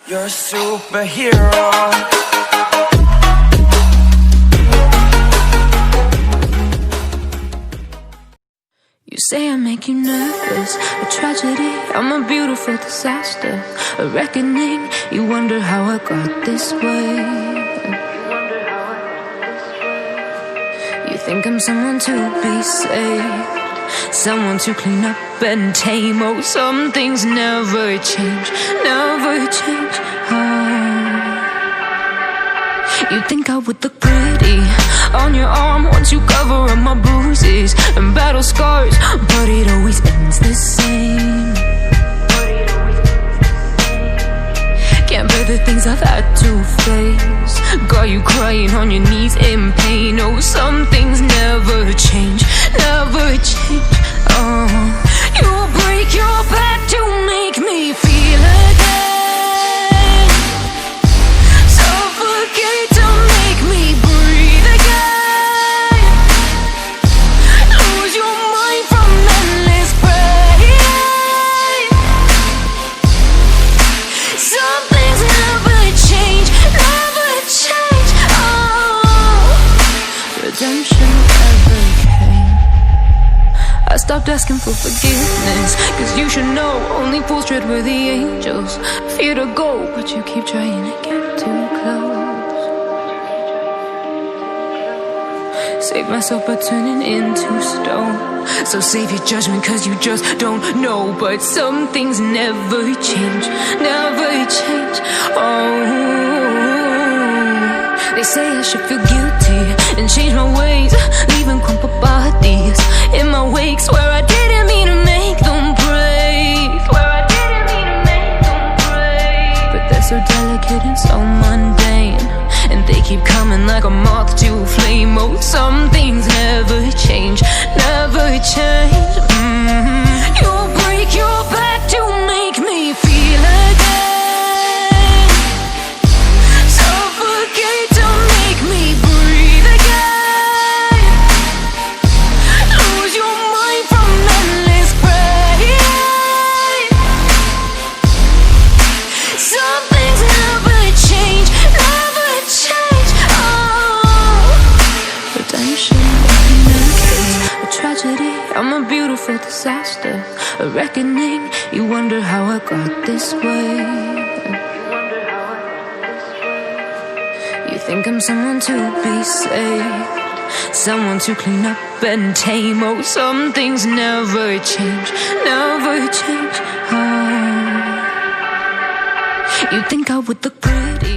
You're a superhero. You say I make you nervous, a tragedy, I'm a beautiful disaster, a reckoning, you wonder how I got this way. You think I'm someone to be saved, someone to clean up and tame. Oh, some things never change, never change. You think I would look pretty on your arm once you cover up my bruises and battle scars, but it always ends the same. Can't bear the things I've had to face, got you crying on your knees in pain. Oh, some things never change, never change. You break your back to make me feel again, suffocate to make me breathe again, lose your mind from endless pain. Some things never change, never change. Redemption never came. I stopped asking for forgiveness, cause you should know only fools tread where the angels fear to go, but you keep trying to get too close. Save myself by turning into stone, so save your judgment cause you just don't know. But some things never change, never change. They say I should feel guilty and change my ways, leaving crumpled bodies in my wake. Swear I didn't mean to make them break, swear I didn't mean to make them break. But they're so delicate and so mundane, and they keep coming like a moth to a flame. Oh, some things never change, never change. You break your back to make me feel again, suffocate to make me breathe again, lose your mind from endless pain. Some things never change, never change. Redemption never came. A tragedy, I'm a beautiful disaster, a reckoning, you wonder how I got this way. You think I'm someone to be saved, someone to clean up and tame. Oh, some things never change, never change. You think I would look pretty